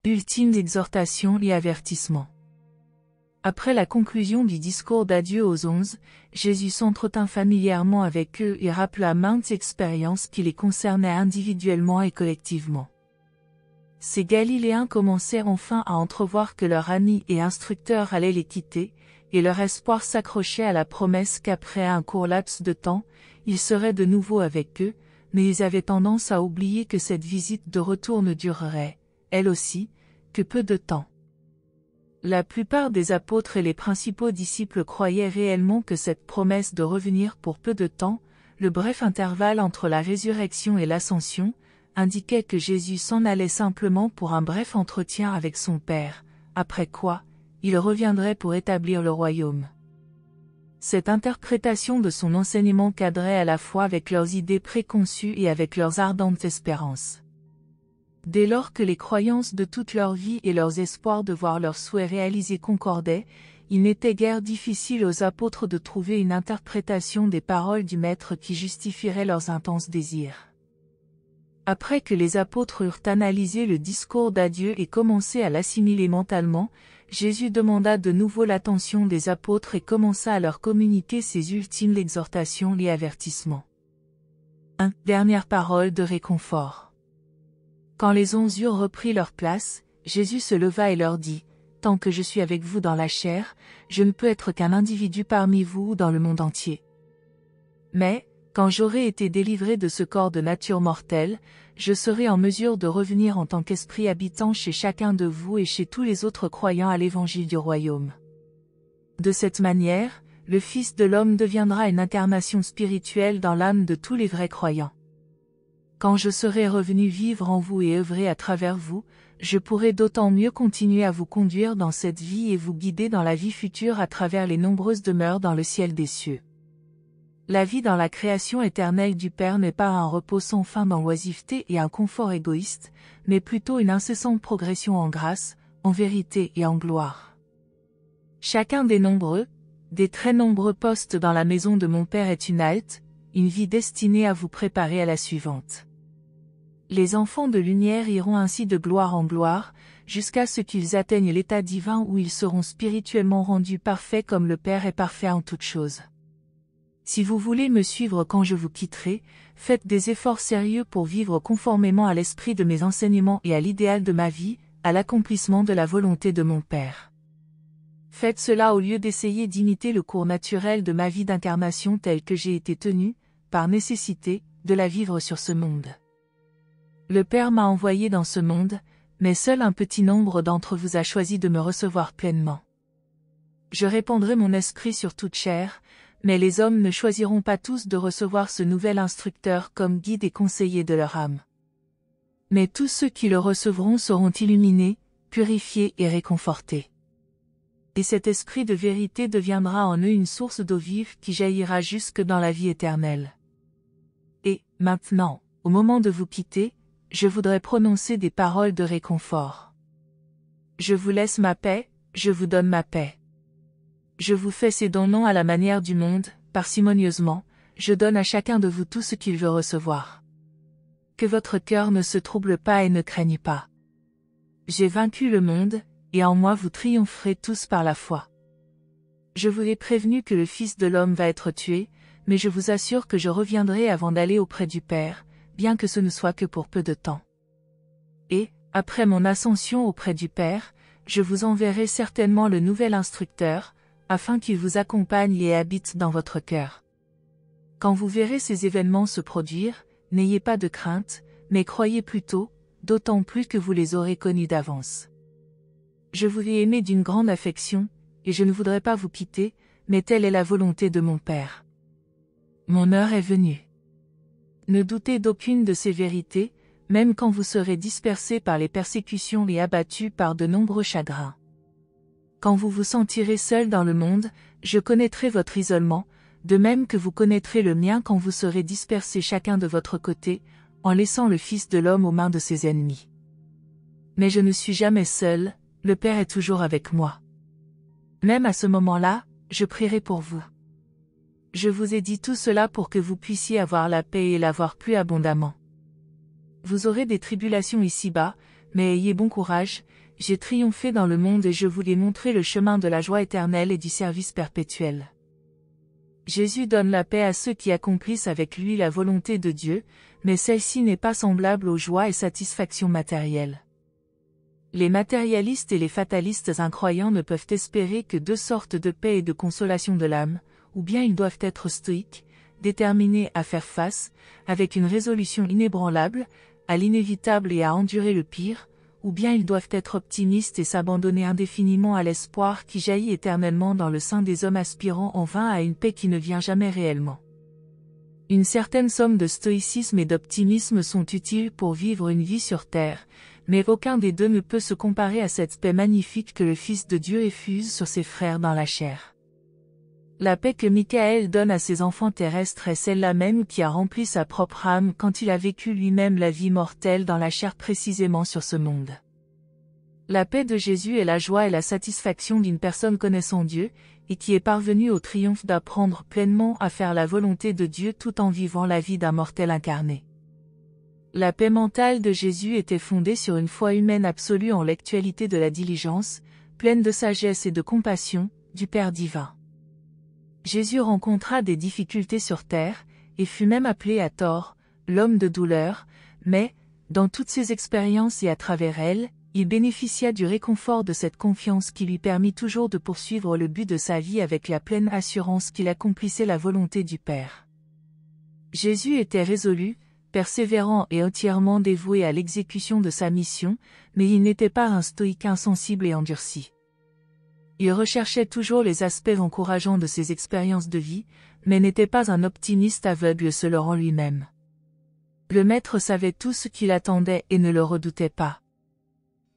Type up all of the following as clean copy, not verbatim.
Ultimes exhortations et avertissements. Après la conclusion du discours d'adieu aux 11, Jésus s'entretint familièrement avec eux et rappela maintes expériences qui les concernaient individuellement et collectivement. Ces Galiléens commencèrent enfin à entrevoir que leur ami et instructeur allait les quitter, et leur espoir s'accrochait à la promesse qu'après un court laps de temps, il serait de nouveau avec eux, mais ils avaient tendance à oublier que cette visite de retour ne durerait, elle aussi, que peu de temps. La plupart des apôtres et les principaux disciples croyaient réellement que cette promesse de revenir pour peu de temps, le bref intervalle entre la résurrection et l'ascension, indiquait que Jésus s'en allait simplement pour un bref entretien avec son Père, après quoi, il reviendrait pour établir le royaume. Cette interprétation de son enseignement cadrait à la fois avec leurs idées préconçues et avec leurs ardentes espérances. Dès lors que les croyances de toute leur vie et leurs espoirs de voir leurs souhaits réalisés concordaient, il n'était guère difficile aux apôtres de trouver une interprétation des paroles du Maître qui justifierait leurs intenses désirs. Après que les apôtres eurent analysé le discours d'adieu et commencé à l'assimiler mentalement, Jésus demanda de nouveau l'attention des apôtres et commença à leur communiquer ses ultimes exhortations et avertissements. 1. Dernière parole de réconfort. Quand les 11 eurent repris leur place, Jésus se leva et leur dit, « Tant que je suis avec vous dans la chair, je ne peux être qu'un individu parmi vous ou dans le monde entier. Mais, quand j'aurai été délivré de ce corps de nature mortelle, je serai en mesure de revenir en tant qu'esprit habitant chez chacun de vous et chez tous les autres croyants à l'évangile du royaume. De cette manière, le Fils de l'homme deviendra une incarnation spirituelle dans l'âme de tous les vrais croyants. Quand je serai revenu vivre en vous et œuvrer à travers vous, je pourrai d'autant mieux continuer à vous conduire dans cette vie et vous guider dans la vie future à travers les nombreuses demeures dans le ciel des cieux. La vie dans la création éternelle du Père n'est pas un repos sans fin dans l'oisiveté et un confort égoïste, mais plutôt une incessante progression en grâce, en vérité et en gloire. Chacun des très nombreux postes dans la maison de mon Père est une halte, une vie destinée à vous préparer à la suivante. Les enfants de lumière iront ainsi de gloire en gloire, jusqu'à ce qu'ils atteignent l'état divin où ils seront spirituellement rendus parfaits comme le Père est parfait en toutes choses. Si vous voulez me suivre quand je vous quitterai, faites des efforts sérieux pour vivre conformément à l'esprit de mes enseignements et à l'idéal de ma vie, à l'accomplissement de la volonté de mon Père. Faites cela au lieu d'essayer d'imiter le cours naturel de ma vie d'incarnation tel que j'ai été tenu, par nécessité, de la vivre sur ce monde. Le Père m'a envoyé dans ce monde, mais seul un petit nombre d'entre vous a choisi de me recevoir pleinement. Je répandrai mon esprit sur toute chair, mais les hommes ne choisiront pas tous de recevoir ce nouvel instructeur comme guide et conseiller de leur âme. Mais tous ceux qui le recevront seront illuminés, purifiés et réconfortés. Et cet esprit de vérité deviendra en eux une source d'eau vive qui jaillira jusque dans la vie éternelle. Et, maintenant, au moment de vous quitter, je voudrais prononcer des paroles de réconfort. Je vous laisse ma paix, je vous donne ma paix. Je vous fais ces dons non à la manière du monde, parcimonieusement, je donne à chacun de vous tout ce qu'il veut recevoir. Que votre cœur ne se trouble pas et ne craigne pas. J'ai vaincu le monde, et en moi vous triompherez tous par la foi. Je vous ai prévenu que le Fils de l'homme va être tué, mais je vous assure que je reviendrai avant d'aller auprès du Père, bien que ce ne soit que pour peu de temps. Et, après mon ascension auprès du Père, je vous enverrai certainement le nouvel instructeur, afin qu'il vous accompagne et habite dans votre cœur. Quand vous verrez ces événements se produire, n'ayez pas de crainte, mais croyez plutôt, d'autant plus que vous les aurez connus d'avance. Je vous ai aimé d'une grande affection, et je ne voudrais pas vous quitter, mais telle est la volonté de mon Père. Mon heure est venue. Ne doutez d'aucune de ces vérités, même quand vous serez dispersés par les persécutions et abattus par de nombreux chagrins. Quand vous vous sentirez seul dans le monde, je connaîtrai votre isolement, de même que vous connaîtrez le mien quand vous serez dispersés chacun de votre côté, en laissant le Fils de l'homme aux mains de ses ennemis. Mais je ne suis jamais seul, le Père est toujours avec moi. Même à ce moment-là, je prierai pour vous. Je vous ai dit tout cela pour que vous puissiez avoir la paix et l'avoir plus abondamment. Vous aurez des tribulations ici-bas, mais ayez bon courage, j'ai triomphé dans le monde et je vous ai montré le chemin de la joie éternelle et du service perpétuel. Jésus donne la paix à ceux qui accomplissent avec lui la volonté de Dieu, mais celle-ci n'est pas semblable aux joies et satisfactions matérielles. Les matérialistes et les fatalistes incroyants ne peuvent espérer que deux sortes de paix et de consolation de l'âme, ou bien ils doivent être stoïques, déterminés à faire face, avec une résolution inébranlable, à l'inévitable et à endurer le pire, ou bien ils doivent être optimistes et s'abandonner indéfiniment à l'espoir qui jaillit éternellement dans le sein des hommes aspirant en vain à une paix qui ne vient jamais réellement. Une certaine somme de stoïcisme et d'optimisme sont utiles pour vivre une vie sur terre, mais aucun des deux ne peut se comparer à cette paix magnifique que le Fils de Dieu effuse sur ses frères dans la chair. La paix que Michael donne à ses enfants terrestres est celle-là même qui a rempli sa propre âme quand il a vécu lui-même la vie mortelle dans la chair précisément sur ce monde. La paix de Jésus est la joie et la satisfaction d'une personne connaissant Dieu, et qui est parvenue au triomphe d'apprendre pleinement à faire la volonté de Dieu tout en vivant la vie d'un mortel incarné. La paix mentale de Jésus était fondée sur une foi humaine absolue en l'actualité de la diligence, pleine de sagesse et de compassion, du Père divin. Jésus rencontra des difficultés sur terre, et fut même appelé à tort, l'homme de douleur, mais, dans toutes ses expériences et à travers elles, il bénéficia du réconfort de cette confiance qui lui permit toujours de poursuivre le but de sa vie avec la pleine assurance qu'il accomplissait la volonté du Père. Jésus était résolu, persévérant et entièrement dévoué à l'exécution de sa mission, mais il n'était pas un stoïque insensible et endurci. Il recherchait toujours les aspects encourageants de ses expériences de vie, mais n'était pas un optimiste aveugle se leurrant lui-même. Le Maître savait tout ce qu'il attendait et ne le redoutait pas.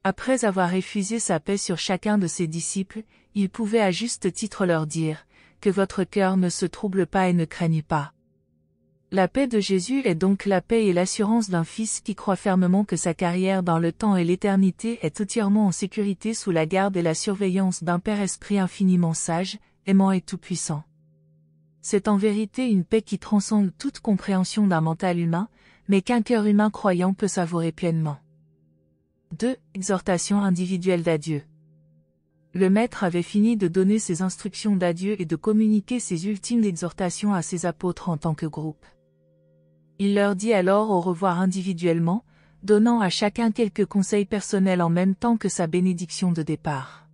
Après avoir effusé sa paix sur chacun de ses disciples, il pouvait à juste titre leur dire « Que votre cœur ne se trouble pas et ne craigne pas ». La paix de Jésus est donc la paix et l'assurance d'un fils qui croit fermement que sa carrière dans le temps et l'éternité est entièrement en sécurité sous la garde et la surveillance d'un Père Esprit infiniment sage, aimant et tout-puissant. C'est en vérité une paix qui transcende toute compréhension d'un mental humain, mais qu'un cœur humain croyant peut savourer pleinement. 2. Exhortation individuelle d'adieu. Le Maître avait fini de donner ses instructions d'adieu et de communiquer ses ultimes exhortations à ses apôtres en tant que groupe. Il leur dit alors au revoir individuellement, donnant à chacun quelques conseils personnels en même temps que sa bénédiction de départ.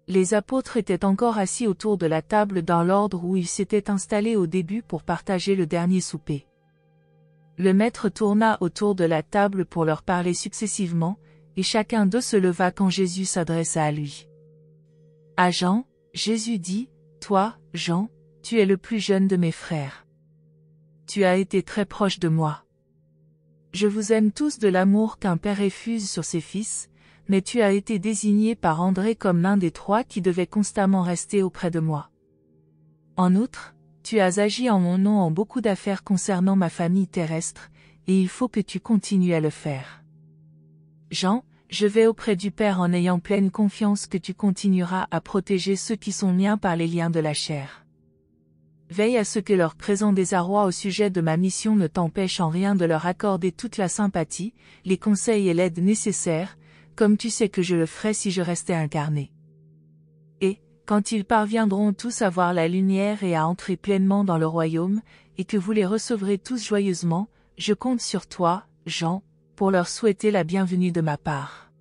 Les apôtres étaient encore assis autour de la table dans l'ordre où ils s'étaient installés au début pour partager le dernier souper. Le Maître tourna autour de la table pour leur parler successivement, et chacun d'eux se leva quand Jésus s'adressa à lui. À Jean, Jésus dit, « Toi, Jean, tu es le plus jeune de mes frères. Tu as été très proche de moi. Je vous aime tous de l'amour qu'un père effuse sur ses fils, mais tu as été désigné par André comme l'un des trois qui devait constamment rester auprès de moi. En outre, tu as agi en mon nom en beaucoup d'affaires concernant ma famille terrestre, et il faut que tu continues à le faire. Jean, je vais auprès du Père en ayant pleine confiance que tu continueras à protéger ceux qui sont miens par les liens de la chair. Veille à ce que leur présent désarroi au sujet de ma mission ne t'empêche en rien de leur accorder toute la sympathie, les conseils et l'aide nécessaires, comme tu sais que je le ferais si je restais incarné. Et, quand ils parviendront tous à voir la lumière et à entrer pleinement dans le royaume, et que vous les recevrez tous joyeusement, je compte sur toi, Jean, pour leur souhaiter la bienvenue de ma part.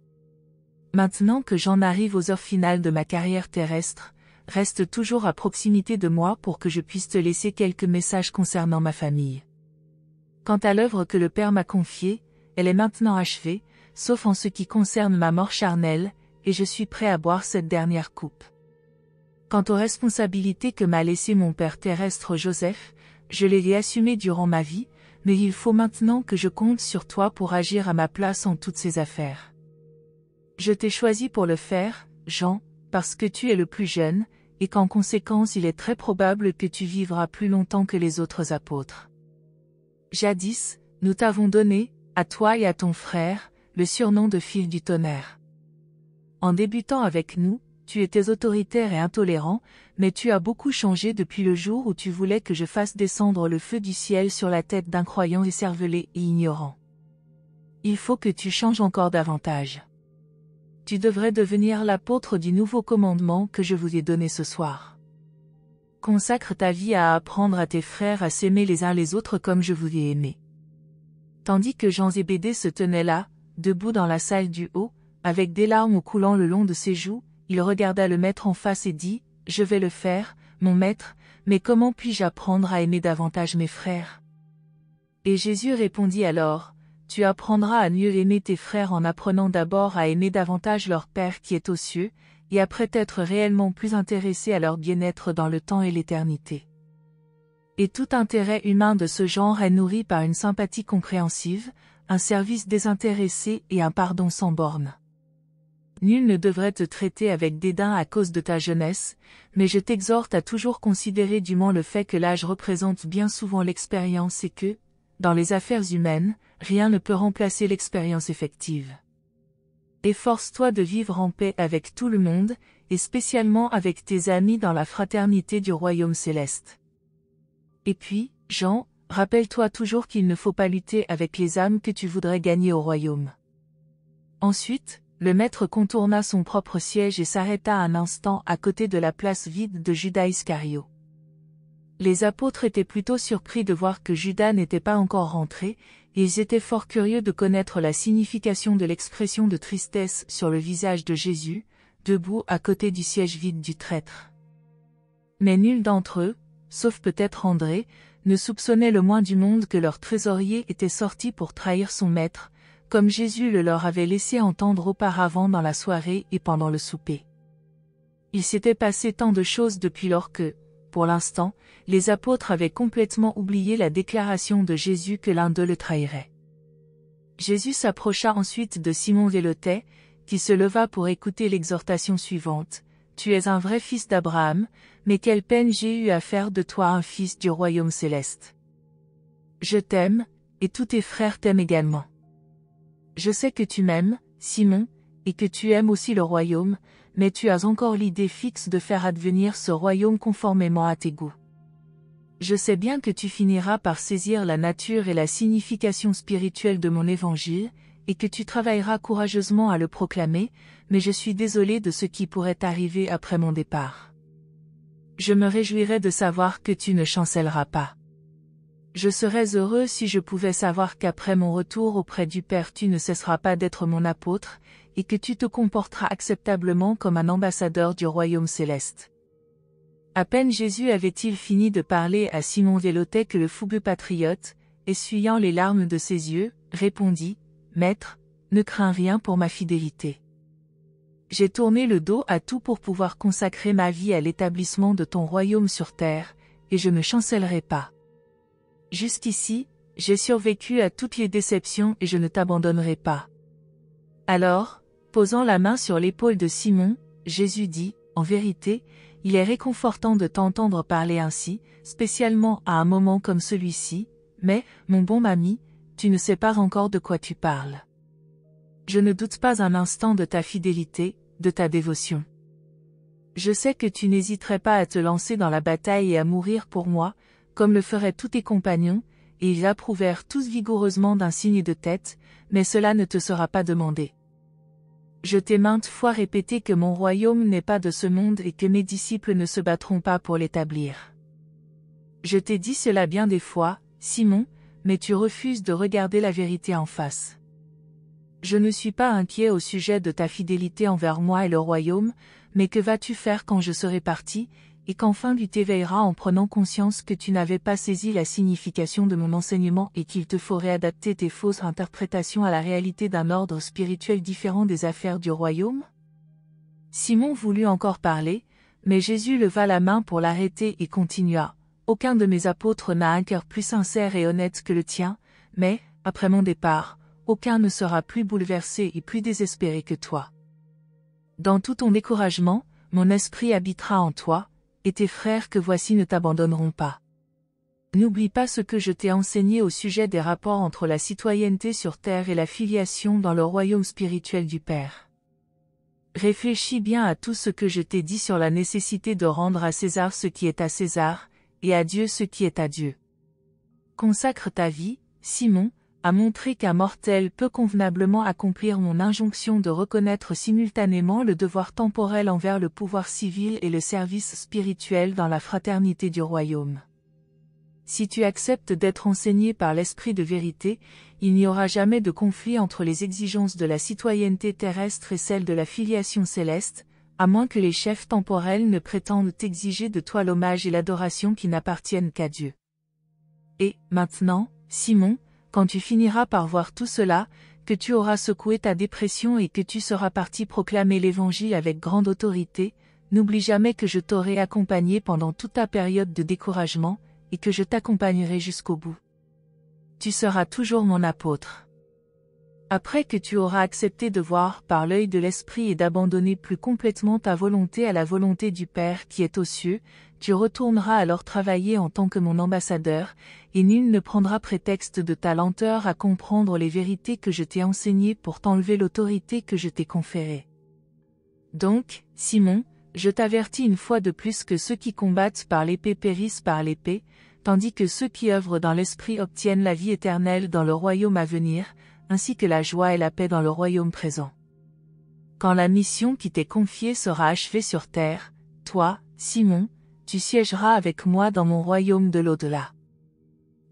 Maintenant que j'en arrive aux heures finales de ma carrière terrestre, reste toujours à proximité de moi pour que je puisse te laisser quelques messages concernant ma famille. Quant à l'œuvre que le Père m'a confiée, elle est maintenant achevée, sauf en ce qui concerne ma mort charnelle, et je suis prêt à boire cette dernière coupe. Quant aux responsabilités que m'a laissées mon père terrestre Joseph, je les ai assumées durant ma vie, mais il faut maintenant que je compte sur toi pour agir à ma place en toutes ces affaires. Je t'ai choisi pour le faire, Jean, parce que tu es le plus jeune, et qu'en conséquence il est très probable que tu vivras plus longtemps que les autres apôtres. Jadis, nous t'avons donné, à toi et à ton frère, le surnom de fils du tonnerre. En débutant avec nous, tu étais autoritaire et intolérant, mais tu as beaucoup changé depuis le jour où tu voulais que je fasse descendre le feu du ciel sur la tête d'incroyants écervelés et ignorants. Il faut que tu changes encore davantage. Tu devrais devenir l'apôtre du nouveau commandement que je vous ai donné ce soir. Consacre ta vie à apprendre à tes frères à s'aimer les uns les autres comme je vous ai aimé. Tandis que Jean Zébédée se tenait là, debout dans la salle du haut, avec des larmes coulant le long de ses joues, il regarda le maître en face et dit, « Je vais le faire, mon maître, mais comment puis-je apprendre à aimer davantage mes frères ?» Et Jésus répondit alors, « Tu apprendras à mieux aimer tes frères en apprenant d'abord à aimer davantage leur Père qui est aux cieux, et après être réellement plus intéressé à leur bien-être dans le temps et l'éternité. » Et tout intérêt humain de ce genre est nourri par une sympathie compréhensive, un service désintéressé et un pardon sans bornes. Nul ne devrait te traiter avec dédain à cause de ta jeunesse, mais je t'exhorte à toujours considérer dûment le fait que l'âge représente bien souvent l'expérience et que, dans les affaires humaines, rien ne peut remplacer l'expérience effective. Efforce-toi de vivre en paix avec tout le monde, et spécialement avec tes amis dans la fraternité du royaume céleste. Et puis, Jean, rappelle-toi toujours qu'il ne faut pas lutter avec les âmes que tu voudrais gagner au royaume. Ensuite, le maître contourna son propre siège et s'arrêta un instant à côté de la place vide de Judas Iscario. Les apôtres étaient plutôt surpris de voir que Judas n'était pas encore rentré, et ils étaient fort curieux de connaître la signification de l'expression de tristesse sur le visage de Jésus, debout à côté du siège vide du traître. Mais nul d'entre eux, sauf peut-être André, ne soupçonnait le moins du monde que leur trésorier était sorti pour trahir son maître, comme Jésus le leur avait laissé entendre auparavant dans la soirée et pendant le souper. Il s'était passé tant de choses depuis lors que, pour l'instant, les apôtres avaient complètement oublié la déclaration de Jésus que l'un d'eux le trahirait. Jésus s'approcha ensuite de Simon Zéloté, qui se leva pour écouter l'exhortation suivante. « Tu es un vrai fils d'Abraham, mais quelle peine j'ai eu à faire de toi un fils du royaume céleste. Je t'aime, et tous tes frères t'aiment également. Je sais que tu m'aimes, Simon, et que tu aimes aussi le royaume, mais tu as encore l'idée fixe de faire advenir ce royaume conformément à tes goûts. Je sais bien que tu finiras par saisir la nature et la signification spirituelle de mon évangile, et que tu travailleras courageusement à le proclamer, mais je suis désolé de ce qui pourrait arriver après mon départ. Je me réjouirais de savoir que tu ne chancelleras pas. Je serais heureux si je pouvais savoir qu'après mon retour auprès du Père tu ne cesseras pas d'être mon apôtre, et que tu te comporteras acceptablement comme un ambassadeur du royaume céleste. » À peine Jésus avait-il fini de parler à Simon Zéloté que le fougueux patriote, essuyant les larmes de ses yeux, répondit, « Maître, ne crains rien pour ma fidélité. J'ai tourné le dos à tout pour pouvoir consacrer ma vie à l'établissement de ton royaume sur terre, et je ne chancellerai pas. Jusqu'ici, j'ai survécu à toutes les déceptions et je ne t'abandonnerai pas. » Alors, posant la main sur l'épaule de Simon, Jésus dit, « En vérité, il est réconfortant de t'entendre parler ainsi, spécialement à un moment comme celui-ci, mais, mon bon ami, tu ne sais pas encore de quoi tu parles. Je ne doute pas un instant de ta fidélité, de ta dévotion. Je sais que tu n'hésiterais pas à te lancer dans la bataille et à mourir pour moi, comme le feraient tous tes compagnons, et ils approuvèrent tous vigoureusement d'un signe de tête, mais cela ne te sera pas demandé. Je t'ai maintes fois répété que mon royaume n'est pas de ce monde et que mes disciples ne se battront pas pour l'établir. Je t'ai dit cela bien des fois, Simon, mais tu refuses de regarder la vérité en face. Je ne suis pas inquiet au sujet de ta fidélité envers moi et le royaume, mais que vas-tu faire quand je serai parti, et qu'enfin tu t'éveilleras en prenant conscience que tu n'avais pas saisi la signification de mon enseignement et qu'il te faut réadapter tes fausses interprétations à la réalité d'un ordre spirituel différent des affaires du royaume? » Simon voulut encore parler, mais Jésus leva la main pour l'arrêter et continua. « Aucun de mes apôtres n'a un cœur plus sincère et honnête que le tien, mais, après mon départ, aucun ne sera plus bouleversé et plus désespéré que toi. Dans tout ton découragement, mon esprit habitera en toi, et tes frères que voici ne t'abandonneront pas. N'oublie pas ce que je t'ai enseigné au sujet des rapports entre la citoyenneté sur terre et la filiation dans le royaume spirituel du Père. Réfléchis bien à tout ce que je t'ai dit sur la nécessité de rendre à César ce qui est à César, et à Dieu ce qui est à Dieu. Consacre ta vie, Simon, a montré qu'un mortel peut convenablement accomplir mon injonction de reconnaître simultanément le devoir temporel envers le pouvoir civil et le service spirituel dans la fraternité du royaume. Si tu acceptes d'être enseigné par l'esprit de vérité, il n'y aura jamais de conflit entre les exigences de la citoyenneté terrestre et celles de la filiation céleste, à moins que les chefs temporels ne prétendent exiger de toi l'hommage et l'adoration qui n'appartiennent qu'à Dieu. Et, maintenant, Simon, quand tu finiras par voir tout cela, que tu auras secoué ta dépression et que tu seras parti proclamer l'Évangile avec grande autorité, n'oublie jamais que je t'aurai accompagné pendant toute ta période de découragement, et que je t'accompagnerai jusqu'au bout. Tu seras toujours mon apôtre. Après que tu auras accepté de voir par l'œil de l'Esprit et d'abandonner plus complètement ta volonté à la volonté du Père qui est aux cieux, tu retourneras alors travailler en tant que mon ambassadeur, et nul ne prendra prétexte de ta lenteur à comprendre les vérités que je t'ai enseignées pour t'enlever l'autorité que je t'ai conférée. Donc, Simon, je t'avertis une fois de plus que ceux qui combattent par l'épée périssent par l'épée, tandis que ceux qui œuvrent dans l'esprit obtiennent la vie éternelle dans le royaume à venir, ainsi que la joie et la paix dans le royaume présent. Quand la mission qui t'est confiée sera achevée sur terre, toi, Simon, tu siégeras avec moi dans mon royaume de l'au-delà.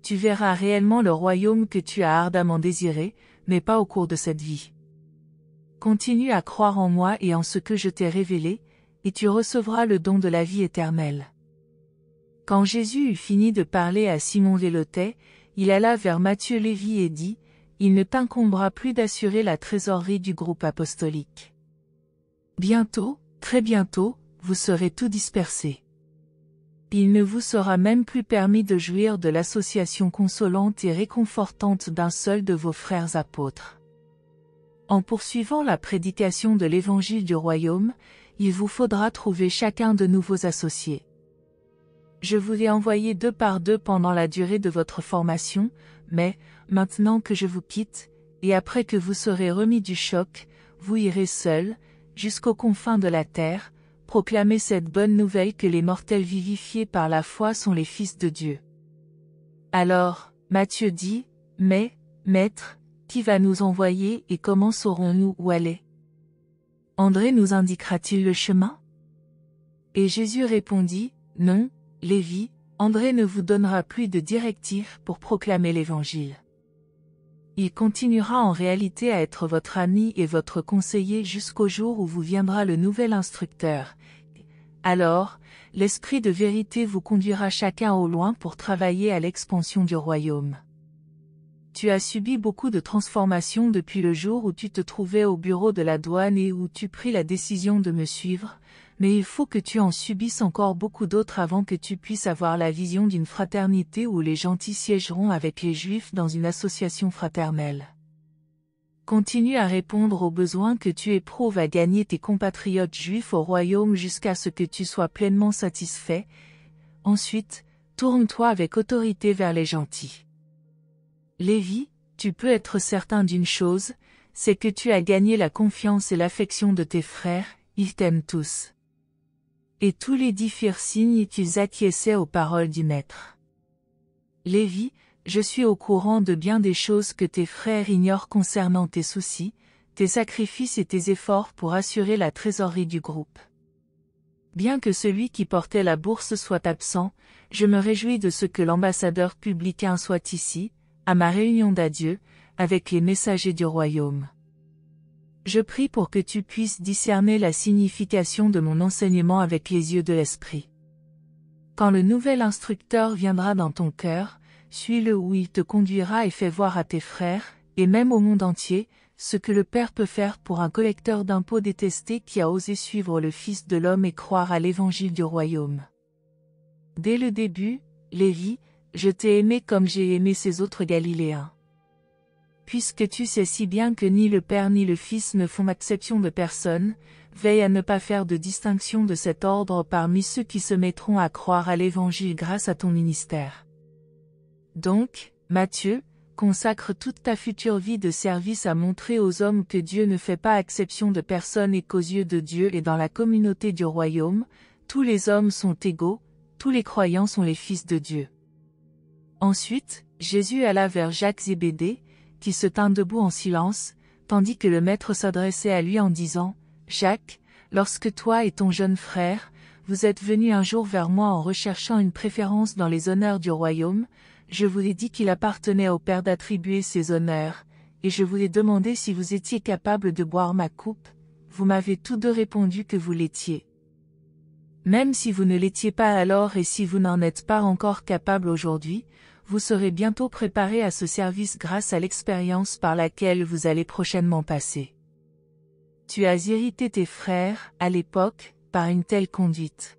Tu verras réellement le royaume que tu as ardemment désiré, mais pas au cours de cette vie. Continue à croire en moi et en ce que je t'ai révélé, et tu recevras le don de la vie éternelle. Quand Jésus eut fini de parler à Simon Zélotais, il alla vers Matthieu Lévi et dit, « Il ne t'incombera plus d'assurer la trésorerie du groupe apostolique. Bientôt, très bientôt, vous serez tous dispersés. Il ne vous sera même plus permis de jouir de l'association consolante et réconfortante d'un seul de vos frères apôtres. En poursuivant la prédication de l'évangile du royaume, il vous faudra trouver chacun de nouveaux associés. Je vous ai envoyé 2 par 2 pendant la durée de votre formation, mais, maintenant que je vous quitte, et après que vous serez remis du choc, vous irez seuls, jusqu'aux confins de la terre, proclamer cette bonne nouvelle que les mortels vivifiés par la foi sont les fils de Dieu. Alors, Matthieu dit, « Mais, Maître, qui va nous envoyer et comment saurons-nous où aller ? André nous indiquera-t-il le chemin ?» Et Jésus répondit, « Non, Lévi, André ne vous donnera plus de directives pour proclamer l'Évangile. Il continuera en réalité à être votre ami et votre conseiller jusqu'au jour où vous viendra le nouvel instructeur. Alors, l'Esprit de vérité vous conduira chacun au loin pour travailler à l'expansion du royaume. Tu as subi beaucoup de transformations depuis le jour où tu te trouvais au bureau de la douane et où tu pris la décision de me suivre, mais il faut que tu en subisses encore beaucoup d'autres avant que tu puisses avoir la vision d'une fraternité où les gentils siégeront avec les juifs dans une association fraternelle. Continue à répondre aux besoins que tu éprouves à gagner tes compatriotes juifs au royaume jusqu'à ce que tu sois pleinement satisfait. Ensuite, tourne-toi avec autorité vers les gentils. Lévi, tu peux être certain d'une chose, c'est que tu as gagné la confiance et l'affection de tes frères, ils t'aiment tous. Et tous les 10 firent signe qu'ils acquiesçaient aux paroles du Maître. Lévi, je suis au courant de bien des choses que tes frères ignorent concernant tes soucis, tes sacrifices et tes efforts pour assurer la trésorerie du groupe. Bien que celui qui portait la bourse soit absent, je me réjouis de ce que l'ambassadeur publicain soit ici, à ma réunion d'adieu, avec les messagers du royaume. Je prie pour que tu puisses discerner la signification de mon enseignement avec les yeux de l'esprit. Quand le nouvel instructeur viendra dans ton cœur, suis-le où il te conduira et fais voir à tes frères, et même au monde entier, ce que le Père peut faire pour un collecteur d'impôts détesté qui a osé suivre le Fils de l'homme et croire à l'évangile du royaume. Dès le début, Lévi, je t'ai aimé comme j'ai aimé ces autres Galiléens. Puisque tu sais si bien que ni le Père ni le Fils ne font exception de personne, veille à ne pas faire de distinction de cet ordre parmi ceux qui se mettront à croire à l'Évangile grâce à ton ministère. Donc, Matthieu, consacre toute ta future vie de service à montrer aux hommes que Dieu ne fait pas exception de personne et qu'aux yeux de Dieu et dans la communauté du royaume, tous les hommes sont égaux, tous les croyants sont les fils de Dieu. Ensuite, Jésus alla vers Jacques Zébédée, qui se tint debout en silence, tandis que le maître s'adressait à lui en disant, « Jacques, lorsque toi et ton jeune frère, vous êtes venus un jour vers moi en recherchant une préférence dans les honneurs du royaume, je vous ai dit qu'il appartenait au Père d'attribuer ces honneurs, et je vous ai demandé si vous étiez capable de boire ma coupe, vous m'avez tous deux répondu que vous l'étiez. Même si vous ne l'étiez pas alors et si vous n'en êtes pas encore capable aujourd'hui, vous serez bientôt préparé à ce service grâce à l'expérience par laquelle vous allez prochainement passer. Tu as irrité tes frères, à l'époque, par une telle conduite.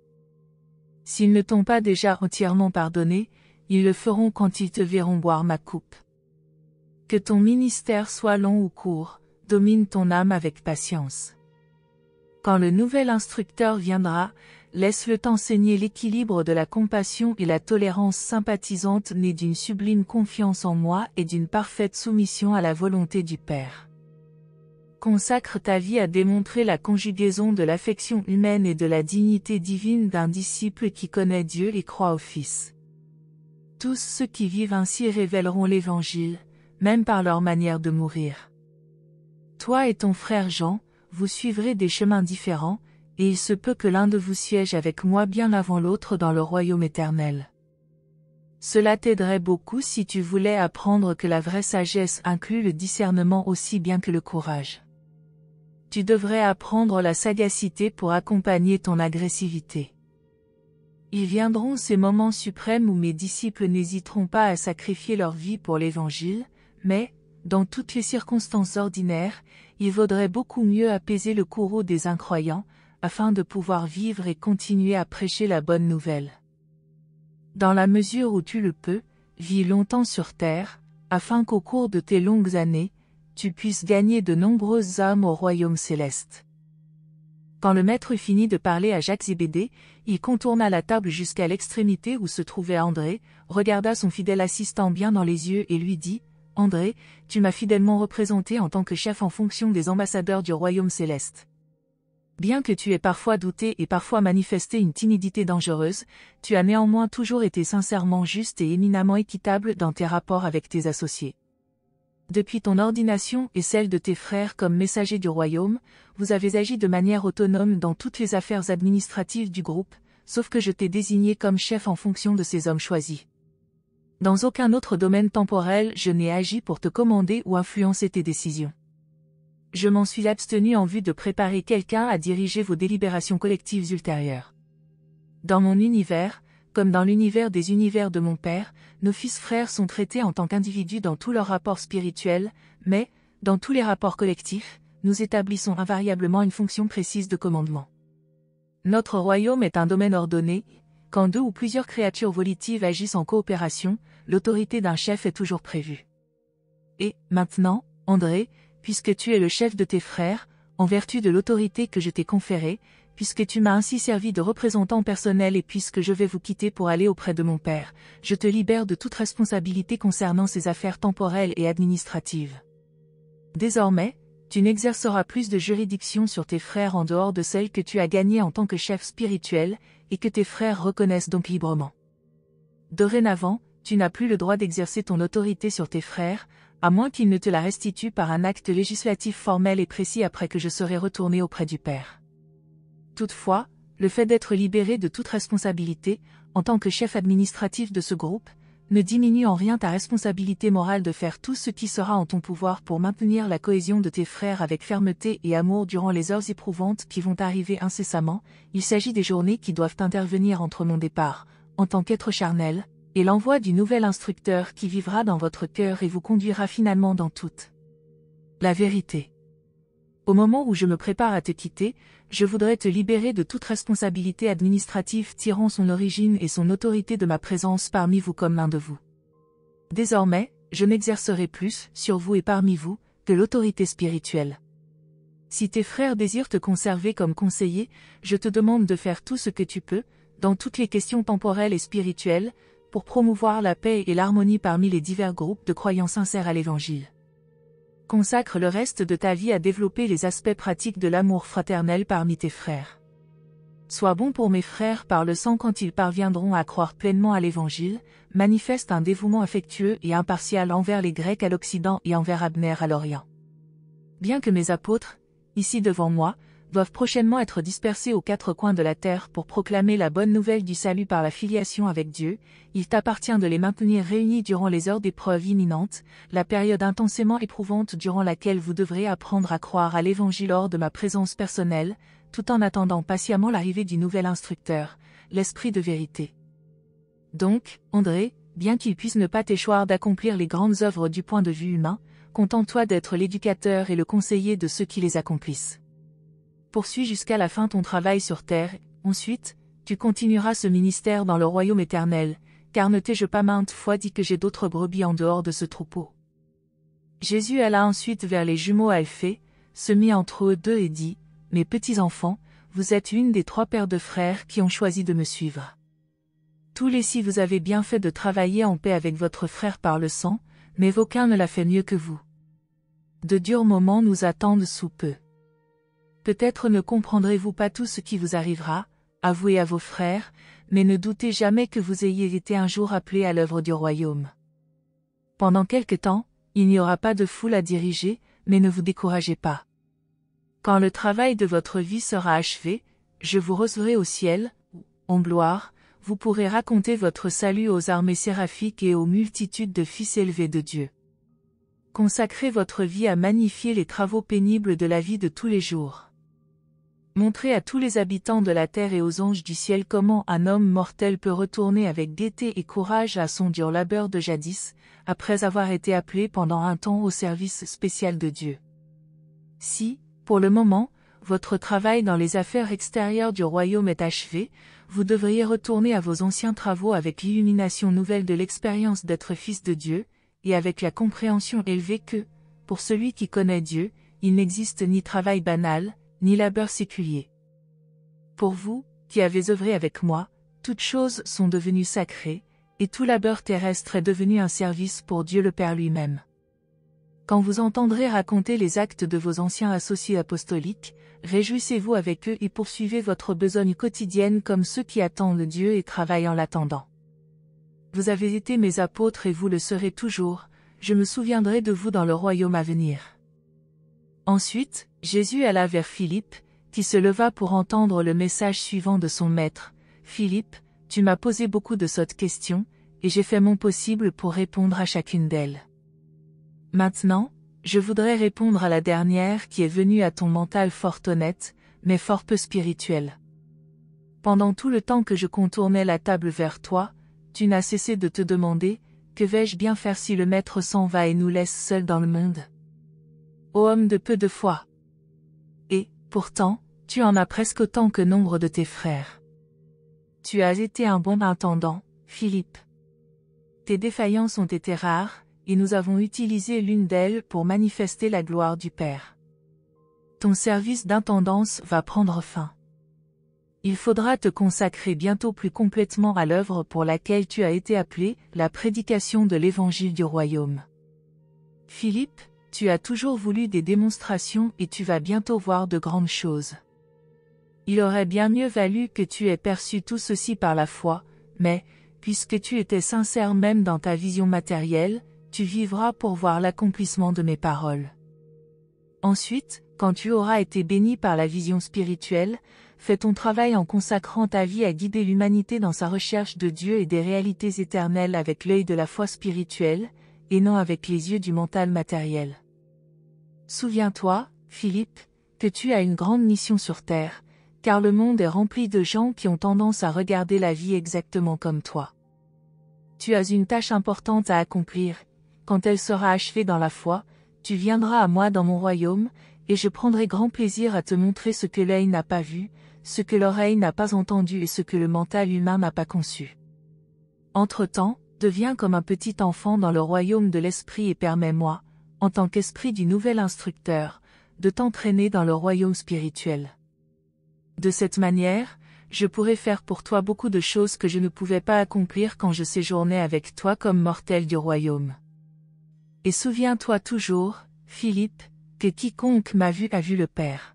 S'ils ne t'ont pas déjà entièrement pardonné, ils le feront quand ils te verront boire ma coupe. Que ton ministère soit long ou court, domine ton âme avec patience. Quand le nouvel instructeur viendra, laisse-le t'enseigner l'équilibre de la compassion et la tolérance sympathisante née d'une sublime confiance en moi et d'une parfaite soumission à la volonté du Père. Consacre ta vie à démontrer la conjugaison de l'affection humaine et de la dignité divine d'un disciple qui connaît Dieu et croit au Fils. Tous ceux qui vivent ainsi révéleront l'Évangile, même par leur manière de mourir. Toi et ton frère Jean, vous suivrez des chemins différents, et il se peut que l'un de vous siège avec moi bien avant l'autre dans le royaume éternel. Cela t'aiderait beaucoup si tu voulais apprendre que la vraie sagesse inclut le discernement aussi bien que le courage. Tu devrais apprendre la sagacité pour accompagner ton agressivité. Ils viendront ces moments suprêmes où mes disciples n'hésiteront pas à sacrifier leur vie pour l'Évangile, mais, dans toutes les circonstances ordinaires, il vaudrait beaucoup mieux apaiser le courroux des incroyants, afin de pouvoir vivre et continuer à prêcher la bonne nouvelle. Dans la mesure où tu le peux, vis longtemps sur terre, afin qu'au cours de tes longues années, tu puisses gagner de nombreuses âmes au royaume céleste. Quand le maître finit de parler à Jacques Zébédée, il contourna la table jusqu'à l'extrémité où se trouvait André, regarda son fidèle assistant bien dans les yeux et lui dit, « André, tu m'as fidèlement représenté en tant que chef en fonction des ambassadeurs du royaume céleste. Bien que tu aies parfois douté et parfois manifesté une timidité dangereuse, tu as néanmoins toujours été sincèrement juste et éminemment équitable dans tes rapports avec tes associés. Depuis ton ordination et celle de tes frères comme messagers du royaume, vous avez agi de manière autonome dans toutes les affaires administratives du groupe, sauf que je t'ai désigné comme chef en fonction de ces hommes choisis. Dans aucun autre domaine temporel je n'ai agi pour te commander ou influencer tes décisions. Je m'en suis abstenu en vue de préparer quelqu'un à diriger vos délibérations collectives ultérieures. Dans mon univers, comme dans l'univers des univers de mon Père, nos fils frères sont traités en tant qu'individus dans tous leurs rapports spirituels, mais, dans tous les rapports collectifs, nous établissons invariablement une fonction précise de commandement. Notre royaume est un domaine ordonné. Quand deux ou plusieurs créatures volitives agissent en coopération, l'autorité d'un chef est toujours prévue. Et, maintenant, André, puisque tu es le chef de tes frères, en vertu de l'autorité que je t'ai conférée, puisque tu m'as ainsi servi de représentant personnel et puisque je vais vous quitter pour aller auprès de mon Père, je te libère de toute responsabilité concernant ces affaires temporelles et administratives. Désormais, tu n'exerceras plus de juridiction sur tes frères en dehors de celle que tu as gagnée en tant que chef spirituel, et que tes frères reconnaissent donc librement. Dorénavant, tu n'as plus le droit d'exercer ton autorité sur tes frères, à moins qu'ils ne te la restituent par un acte législatif formel et précis après que je serai retourné auprès du Père. Toutefois, le fait d'être libéré de toute responsabilité, en tant que chef administratif de ce groupe, ne diminue en rien ta responsabilité morale de faire tout ce qui sera en ton pouvoir pour maintenir la cohésion de tes frères avec fermeté et amour durant les heures éprouvantes qui vont arriver incessamment. Il s'agit des journées qui doivent intervenir entre mon départ, en tant qu'être charnel, et l'envoi du nouvel instructeur qui vivra dans votre cœur et vous conduira finalement dans toute la vérité. Au moment où je me prépare à te quitter, je voudrais te libérer de toute responsabilité administrative tirant son origine et son autorité de ma présence parmi vous comme l'un de vous. Désormais, je n'exercerai plus, sur vous et parmi vous, que l'autorité spirituelle. Si tes frères désirent te conserver comme conseiller, je te demande de faire tout ce que tu peux, dans toutes les questions temporelles et spirituelles, pour promouvoir la paix et l'harmonie parmi les divers groupes de croyants sincères à l'Évangile. Consacre le reste de ta vie à développer les aspects pratiques de l'amour fraternel parmi tes frères. Sois bon pour mes frères par le sang quand ils parviendront à croire pleinement à l'Évangile, manifeste un dévouement affectueux et impartial envers les Grecs à l'Occident et envers Abner à l'Orient. Bien que mes apôtres, ici devant moi, doivent prochainement être dispersés aux quatre coins de la terre pour proclamer la bonne nouvelle du salut par la filiation avec Dieu, il t'appartient de les maintenir réunis durant les heures d'épreuve imminentes, la période intensément éprouvante durant laquelle vous devrez apprendre à croire à l'Évangile hors de ma présence personnelle, tout en attendant patiemment l'arrivée du nouvel instructeur, l'Esprit de vérité. Donc, André, bien qu'il puisse ne pas t'échoir d'accomplir les grandes œuvres du point de vue humain, contente-toi d'être l'éducateur et le conseiller de ceux qui les accomplissent. Poursuis jusqu'à la fin ton travail sur terre, ensuite, tu continueras ce ministère dans le royaume éternel, car ne t'ai-je pas maintes fois dit que j'ai d'autres brebis en dehors de ce troupeau. Jésus alla ensuite vers les jumeaux Alphée, se mit entre eux deux et dit, « Mes petits enfants, vous êtes une des 3 paires de frères qui ont choisi de me suivre. Tous les 6 vous avez bien fait de travailler en paix avec votre frère par le sang, mais aucun ne l'a fait mieux que vous. De durs moments nous attendent sous peu. Peut-être ne comprendrez-vous pas tout ce qui vous arrivera, avouez à vos frères, mais ne doutez jamais que vous ayez été un jour appelés à l'œuvre du royaume. Pendant quelque temps, il n'y aura pas de foule à diriger, mais ne vous découragez pas. Quand le travail de votre vie sera achevé, je vous recevrai au ciel, où, en gloire, vous pourrez raconter votre salut aux armées séraphiques et aux multitudes de fils élevés de Dieu. Consacrez votre vie à magnifier les travaux pénibles de la vie de tous les jours. Montrez à tous les habitants de la terre et aux anges du ciel comment un homme mortel peut retourner avec gaieté et courage à son dur labeur de jadis, après avoir été appelé pendant un temps au service spécial de Dieu. Si, pour le moment, votre travail dans les affaires extérieures du royaume est achevé, vous devriez retourner à vos anciens travaux avec l'illumination nouvelle de l'expérience d'être fils de Dieu, et avec la compréhension élevée que, pour celui qui connaît Dieu, il n'existe ni travail banal, ni labeur séculier. Pour vous, qui avez œuvré avec moi, toutes choses sont devenues sacrées, et tout labeur terrestre est devenu un service pour Dieu le Père lui-même. Quand vous entendrez raconter les actes de vos anciens associés apostoliques, réjouissez-vous avec eux et poursuivez votre besogne quotidienne comme ceux qui attendent Dieu et travaillent en l'attendant. Vous avez été mes apôtres et vous le serez toujours, je me souviendrai de vous dans le royaume à venir. Ensuite, Jésus alla vers Philippe, qui se leva pour entendre le message suivant de son maître. « Philippe, tu m'as posé beaucoup de sottes questions, et j'ai fait mon possible pour répondre à chacune d'elles. Maintenant, je voudrais répondre à la dernière qui est venue à ton mental fort honnête, mais fort peu spirituel. Pendant tout le temps que je contournais la table vers toi, tu n'as cessé de te demander, que vais-je bien faire si le Maître s'en va et nous laisse seuls dans le monde ? Ô homme de peu de foi! Et, pourtant, tu en as presque autant que nombre de tes frères. Tu as été un bon intendant, Philippe. Tes défaillances ont été rares, et nous avons utilisé l'une d'elles pour manifester la gloire du Père. Ton service d'intendance va prendre fin. Il faudra te consacrer bientôt plus complètement à l'œuvre pour laquelle tu as été appelé, la prédication de l'Évangile du Royaume. Philippe, tu as toujours voulu des démonstrations et tu vas bientôt voir de grandes choses. Il aurait bien mieux valu que tu aies perçu tout ceci par la foi, mais, puisque tu étais sincère même dans ta vision matérielle, tu vivras pour voir l'accomplissement de mes paroles. Ensuite, quand tu auras été béni par la vision spirituelle, fais ton travail en consacrant ta vie à guider l'humanité dans sa recherche de Dieu et des réalités éternelles avec l'œil de la foi spirituelle, et non avec les yeux du mental matériel. Souviens-toi, Philippe, que tu as une grande mission sur terre, car le monde est rempli de gens qui ont tendance à regarder la vie exactement comme toi. Tu as une tâche importante à accomplir. Quand elle sera achevée dans la foi, tu viendras à moi dans mon royaume, et je prendrai grand plaisir à te montrer ce que l'œil n'a pas vu, ce que l'oreille n'a pas entendu et ce que le mental humain n'a pas conçu. Entre-temps, deviens comme un petit enfant dans le royaume de l'esprit et permets-moi, en tant qu'esprit du nouvel instructeur, de t'entraîner dans le royaume spirituel. De cette manière, je pourrai faire pour toi beaucoup de choses que je ne pouvais pas accomplir quand je séjournais avec toi comme mortel du royaume. Et souviens-toi toujours, Philippe, que quiconque m'a vu a vu le Père.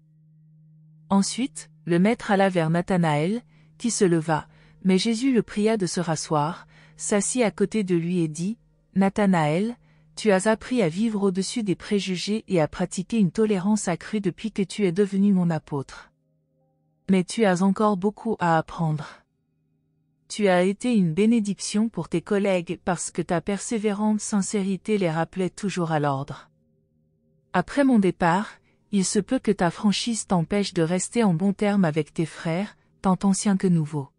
Ensuite, le maître alla vers Nathanaël, qui se leva, mais Jésus le pria de se rasseoir, s'assit à côté de lui et dit, « Nathanaël, tu as appris à vivre au-dessus des préjugés et à pratiquer une tolérance accrue depuis que tu es devenu mon apôtre. Mais tu as encore beaucoup à apprendre. Tu as été une bénédiction pour tes collègues parce que ta persévérante sincérité les rappelait toujours à l'ordre. Après mon départ, il se peut que ta franchise t'empêche de rester en bons termes avec tes frères, tant anciens que nouveaux.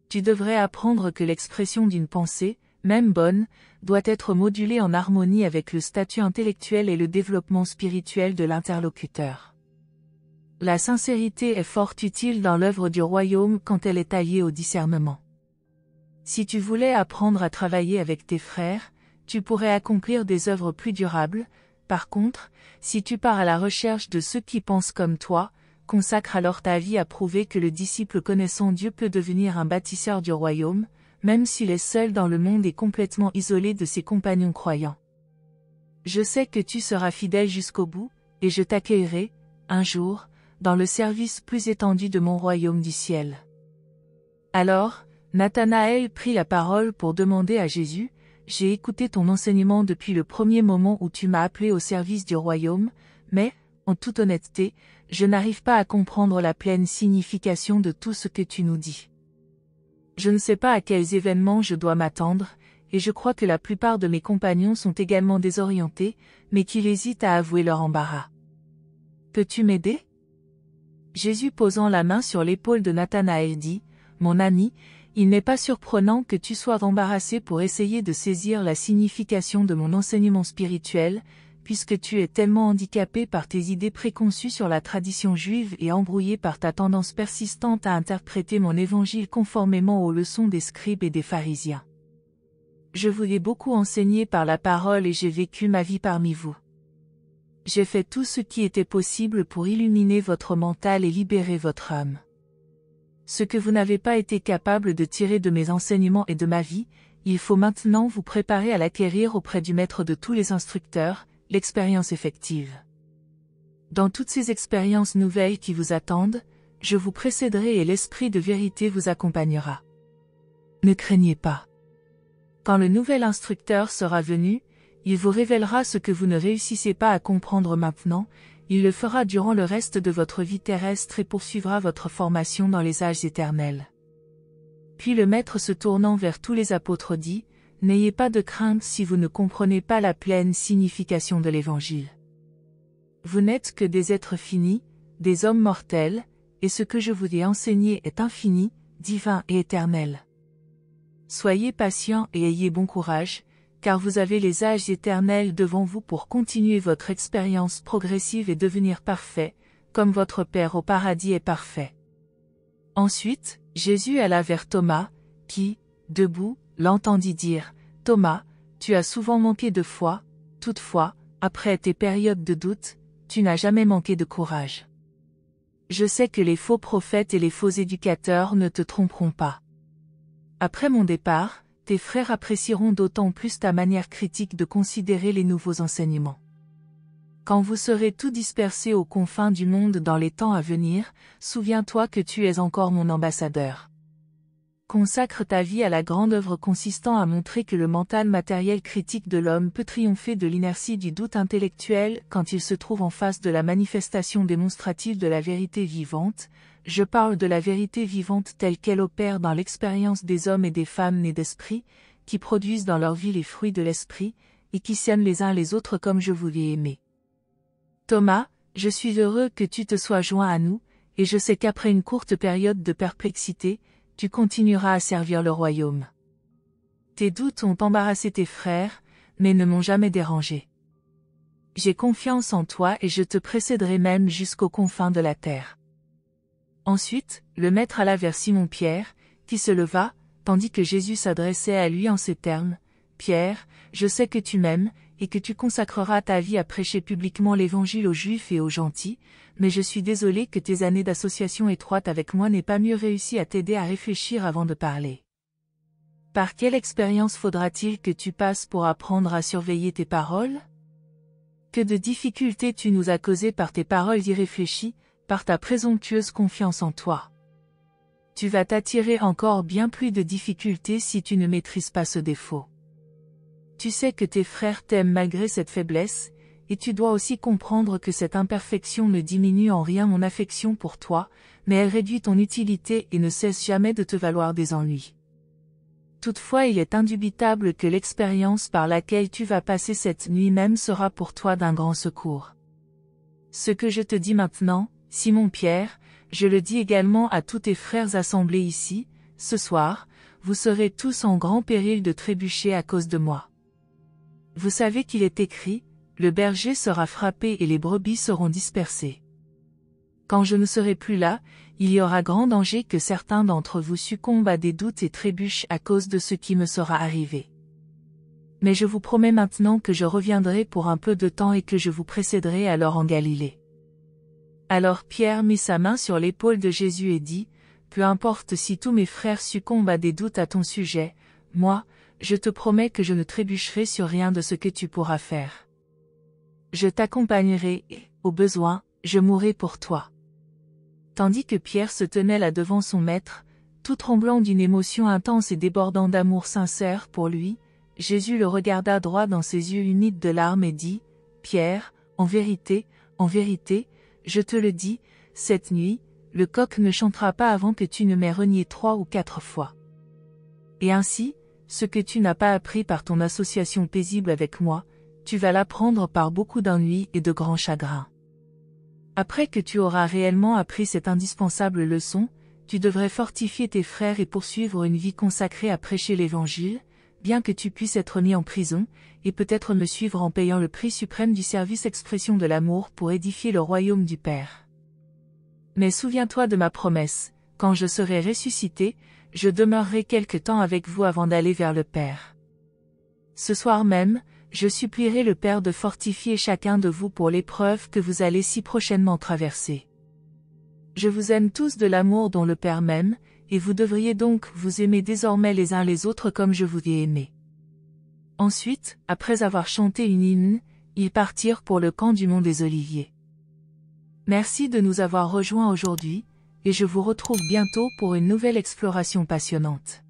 Tu devrais apprendre que l'expression d'une pensée, même bonne, doit être modulée en harmonie avec le statut intellectuel et le développement spirituel de l'interlocuteur. La sincérité est fort utile dans l'œuvre du royaume quand elle est alliée au discernement. Si tu voulais apprendre à travailler avec tes frères, tu pourrais accomplir des œuvres plus durables. Par contre, si tu pars à la recherche de ceux qui pensent comme toi, consacre alors ta vie à prouver que le disciple connaissant Dieu peut devenir un bâtisseur du royaume, même s'il est seul dans le monde et complètement isolé de ses compagnons croyants. Je sais que tu seras fidèle jusqu'au bout, et je t'accueillerai, un jour, dans le service plus étendu de mon royaume du ciel. Alors, Nathanaël prit la parole pour demander à Jésus, « J'ai écouté ton enseignement depuis le premier moment où tu m'as appelé au service du royaume, mais, en toute honnêteté, je n'arrive pas à comprendre la pleine signification de tout ce que tu nous dis. Je ne sais pas à quels événements je dois m'attendre, et je crois que la plupart de mes compagnons sont également désorientés, mais qu'ils hésitent à avouer leur embarras. Peux-tu m'aider ?» Jésus posant la main sur l'épaule de Nathanaël dit, « Mon ami, il n'est pas surprenant que tu sois embarrassé pour essayer de saisir la signification de mon enseignement spirituel, puisque tu es tellement handicapé par tes idées préconçues sur la tradition juive et embrouillé par ta tendance persistante à interpréter mon évangile conformément aux leçons des scribes et des pharisiens. Je vous ai beaucoup enseigné par la parole et j'ai vécu ma vie parmi vous. J'ai fait tout ce qui était possible pour illuminer votre mental et libérer votre âme. Ce que vous n'avez pas été capable de tirer de mes enseignements et de ma vie, il faut maintenant vous préparer à l'acquérir auprès du maître de tous les instructeurs, l'expérience effective. Dans toutes ces expériences nouvelles qui vous attendent, je vous précéderai et l'esprit de vérité vous accompagnera. Ne craignez pas. Quand le nouvel instructeur sera venu, il vous révélera ce que vous ne réussissez pas à comprendre maintenant, il le fera durant le reste de votre vie terrestre et poursuivra votre formation dans les âges éternels. Puis le Maître se tournant vers tous les apôtres dit, « N'ayez pas de crainte si vous ne comprenez pas la pleine signification de l'Évangile. Vous n'êtes que des êtres finis, des hommes mortels, et ce que je vous ai enseigné est infini, divin et éternel. Soyez patients et ayez bon courage, car vous avez les âges éternels devant vous pour continuer votre expérience progressive et devenir parfait, comme votre Père au paradis est parfait. » Ensuite, Jésus alla vers Thomas, qui, debout, l'entendit dire, « Thomas, tu as souvent manqué de foi, toutefois, après tes périodes de doute, tu n'as jamais manqué de courage. Je sais que les faux prophètes et les faux éducateurs ne te tromperont pas. Après mon départ, tes frères apprécieront d'autant plus ta manière critique de considérer les nouveaux enseignements. Quand vous serez tout dispersés aux confins du monde dans les temps à venir, souviens-toi que tu es encore mon ambassadeur. Consacre ta vie à la grande œuvre consistant à montrer que le mental matériel critique de l'homme peut triompher de l'inertie du doute intellectuel quand il se trouve en face de la manifestation démonstrative de la vérité vivante. Je parle de la vérité vivante telle qu'elle opère dans l'expérience des hommes et des femmes nés d'esprit, qui produisent dans leur vie les fruits de l'esprit, et qui s'aiment les uns les autres comme je vous ai aimé. Thomas, je suis heureux que tu te sois joint à nous, et je sais qu'après une courte période de perplexité, tu continueras à servir le royaume. Tes doutes ont embarrassé tes frères, mais ne m'ont jamais dérangé. J'ai confiance en toi et je te précéderai même jusqu'aux confins de la terre. Ensuite, le Maître alla vers Simon-Pierre, qui se leva, tandis que Jésus s'adressait à lui en ces termes, « Pierre, je sais que tu m'aimes, et que tu consacreras ta vie à prêcher publiquement l'Évangile aux Juifs et aux gentils, mais je suis désolé que tes années d'association étroite avec moi n'aient pas mieux réussi à t'aider à réfléchir avant de parler. Par quelle expérience faudra-t-il que tu passes pour apprendre à surveiller tes paroles? Que de difficultés tu nous as causées par tes paroles irréfléchies, par ta présomptueuse confiance en toi. Tu vas t'attirer encore bien plus de difficultés si tu ne maîtrises pas ce défaut. Tu sais que tes frères t'aiment malgré cette faiblesse, et tu dois aussi comprendre que cette imperfection ne diminue en rien mon affection pour toi, mais elle réduit ton utilité et ne cesse jamais de te valoir des ennuis. Toutefois, il est indubitable que l'expérience par laquelle tu vas passer cette nuit même sera pour toi d'un grand secours. Ce que je te dis maintenant, Simon-Pierre, je le dis également à tous tes frères assemblés ici, ce soir, vous serez tous en grand péril de trébucher à cause de moi. Vous savez qu'il est écrit, le berger sera frappé et les brebis seront dispersées. Quand je ne serai plus là, il y aura grand danger que certains d'entre vous succombent à des doutes et trébuchent à cause de ce qui me sera arrivé. Mais je vous promets maintenant que je reviendrai pour un peu de temps et que je vous précéderai alors en Galilée. Alors Pierre mit sa main sur l'épaule de Jésus et dit, « Peu importe si tous mes frères succombent à des doutes à ton sujet, moi, je te promets que je ne trébucherai sur rien de ce que tu pourras faire. Je t'accompagnerai et, au besoin, je mourrai pour toi. » Tandis que Pierre se tenait là devant son maître, tout tremblant d'une émotion intense et débordant d'amour sincère pour lui, Jésus le regarda droit dans ses yeux humides de larmes et dit, « Pierre, en vérité, je te le dis, cette nuit, le coq ne chantera pas avant que tu ne m'aies renié 3 ou 4 fois. Et ainsi, ce que tu n'as pas appris par ton association paisible avec moi, tu vas l'apprendre par beaucoup d'ennuis et de grands chagrins. Après que tu auras réellement appris cette indispensable leçon, tu devrais fortifier tes frères et poursuivre une vie consacrée à prêcher l'Évangile, bien que tu puisses être mis en prison, et peut-être me suivre en payant le prix suprême du service expression de l'amour pour édifier le royaume du Père. Mais souviens-toi de ma promesse, quand je serai ressuscité, je demeurerai quelque temps avec vous avant d'aller vers le Père. Ce soir même, je supplierai le Père de fortifier chacun de vous pour l'épreuve que vous allez si prochainement traverser. Je vous aime tous de l'amour dont le Père m'aime, et vous devriez donc vous aimer désormais les uns les autres comme je vous ai aimé. » Ensuite, après avoir chanté une hymne, ils partirent pour le camp du mont des Oliviers. Merci de nous avoir rejoints aujourd'hui, et je vous retrouve bientôt pour une nouvelle exploration passionnante.